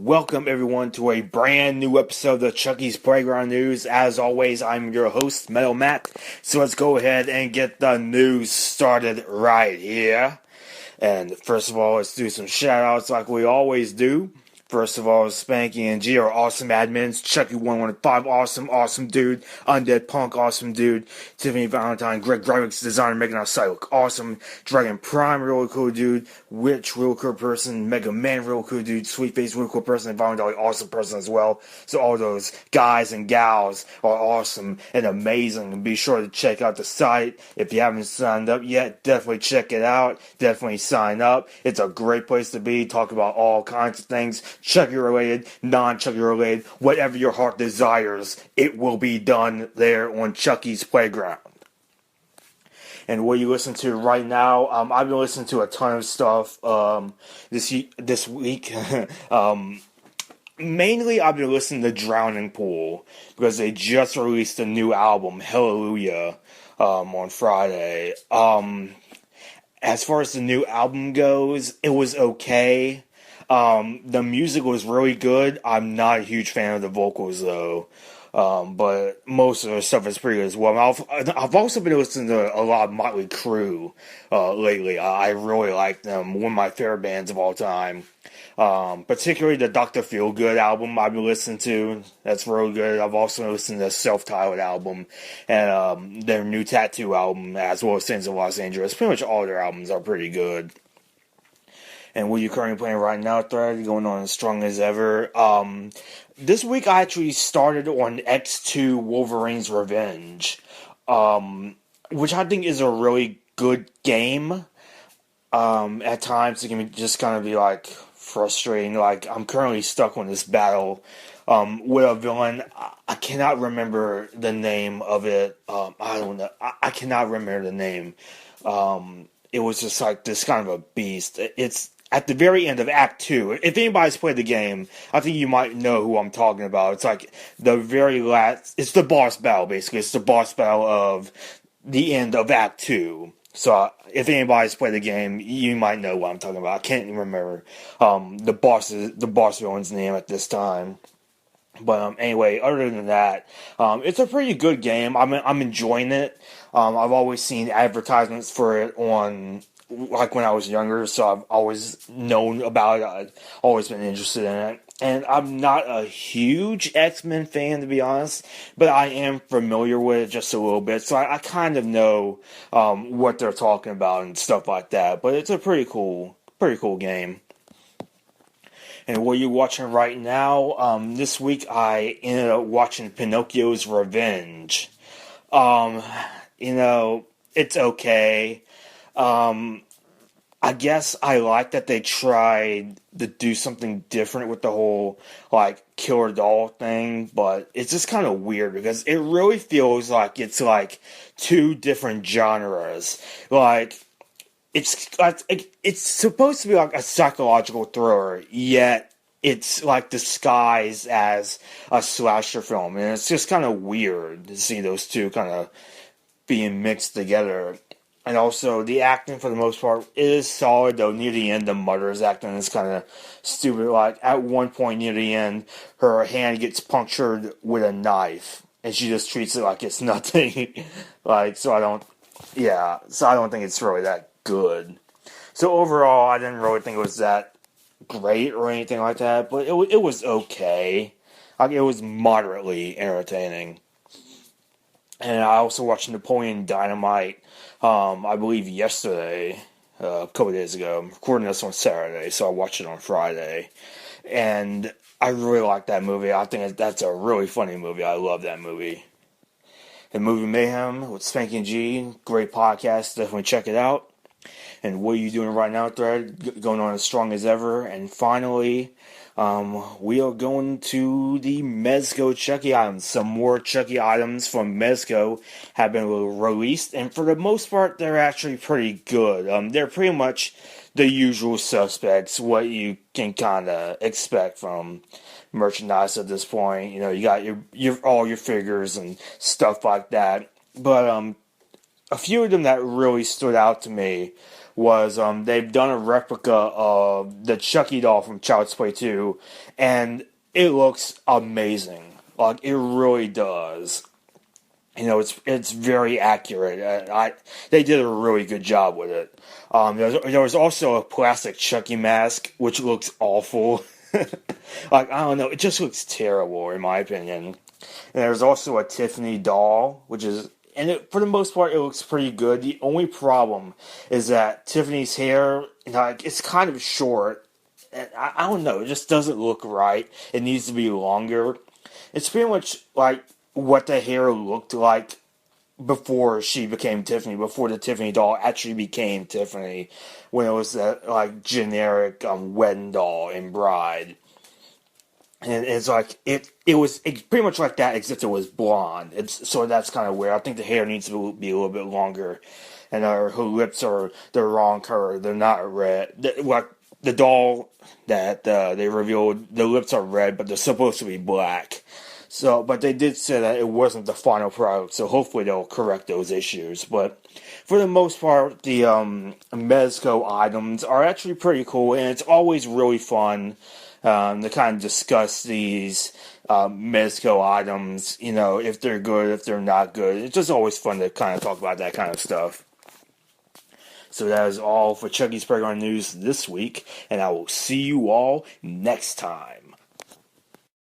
welcome everyone to a brand new episode of the Chucky's Playground News. As always, I'm your host, Metal Matt. So let's go ahead and get the news started right here. And first of all, let's do some shout outs like we always do. First of all, Spanky and G are awesome admins. Chucky115, awesome dude. Undead Punk, awesome dude. Tiffany Valentine, Greg Graphics designer, making our site look awesome. Dragon Prime, really cool dude. Witch, real cool person. Mega Man, real cool dude. Sweetface, real cool person. And Valentine, awesome person as well. So all those guys and gals are awesome and amazing. And be sure to check out the site. If you haven't signed up yet, definitely check it out. Definitely sign up. It's a great place to be. Talk about all kinds of things. Chucky related, non-Chucky related, whatever your heart desires, it will be done there on Chucky's Playground. And what you listen to right now, I've been listening to a ton of stuff this week. Mainly, I've been listening to Drowning Pool because they just released a new album, Hallelujah, on Friday. As far as the new album goes, it was okay. The music was really good. I'm not a huge fan of the vocals though. But most of the stuff is pretty good as well. I've also been listening to a lot of Motley Crue, lately. I really like them. One of my favorite bands of all time. Particularly the Dr. Feelgood album I've been listening to. That's really good. I've also been listening to the self-titled album and, their new Tattoo album, as well as Saints of Los Angeles. Pretty much all their albums are pretty good. And what you're currently playing right now, Thread, going on as strong as ever. This week I actually started on X2 Wolverine's Revenge, which I think is a really good game. At times it can just kind of be like frustrating. Like I'm currently stuck on this battle with a villain. I cannot remember the name of it. I don't know. I cannot remember the name. It was just like this kind of a beast. It's at the very end of Act 2, if anybody's played the game, I think you might know who I'm talking about. It's like the very last, it's the boss battle, basically. It's the boss battle of the end of Act 2. So, if anybody's played the game, you might know what I'm talking about. I can't even remember the boss villain's name at this time. But anyway, other than that, it's a pretty good game. I'm enjoying it. I've always seen advertisements for it on, like when I was younger, so I've always known about it. I've always been interested in it. And I'm not a huge X-Men fan, to be honest, but I am familiar with it just a little bit, so I kind of know what they're talking about and stuff like that. But it's a pretty cool game. And what you're watching right now, this week I ended up watching Pinocchio's Revenge. It's okay. I guess I like that they tried to do something different with the whole, like, killer doll thing, but it's just kind of weird because it really feels like it's, like, two different genres. Like, it's supposed to be like a psychological thriller, yet it's like disguised as a slasher film, and it's just kind of weird to see those two kind of being mixed together. And also, the acting, for the most part, is solid, though near the end, the mother's acting is kind of stupid. Like, at one point near the end, her hand gets punctured with a knife, and she just treats it like it's nothing. So I don't think it's really that good. So overall, I didn't really think it was that great or anything like that, but it was okay. Like, it was moderately entertaining. And I also watched Napoleon Dynamite, I believe yesterday, a couple days ago. I'm recording this on Saturday, so I watched it on Friday. And I really like that movie. I think that's a really funny movie. I love that movie. And Movie Mayhem with Spanky and G, great podcast. Definitely check it out. And what are you doing right now, Thread? Going on as strong as ever. And finally, we are going to the Mezco Chucky items. Some more Chucky items from Mezco have been released, and for the most part, they're actually pretty good. They're pretty much the usual suspects, what you can kind of expect from merchandise at this point. You know, you got your all your figures and stuff like that. But a few of them that really stood out to me was they've done a replica of the Chucky doll from Child's Play 2, and it looks amazing. Like, it really does. It's very accurate. They did a really good job with it. There was also a plastic Chucky mask, which looks awful. Like, I don't know, it just looks terrible in my opinion. And there's also a Tiffany doll, for the most part, it looks pretty good. The only problem is that Tiffany's hair, like, it's kind of short. And I don't know, it just doesn't look right. It needs to be longer. It's pretty much like what the hair looked like before she became Tiffany, before the Tiffany doll actually became Tiffany, when it was that, like, generic wedding doll in Bride. And it's like it's pretty much like that, except it was blonde. So that's kind of weird. I think the hair needs to be a little bit longer, and her lips are the wrong color. They're not red. Like the doll that they revealed, the lips are red, but they're supposed to be black. So, but they did say that it wasn't the final product. So hopefully they'll correct those issues. But for the most part, the Mezco items are actually pretty cool, and it's always really fun. To kind of discuss these Mezco items, if they're good, if they're not good. It's just always fun to kind of talk about that kind of stuff. So that is all for Chucky's Playground News this week, and I will see you all next time.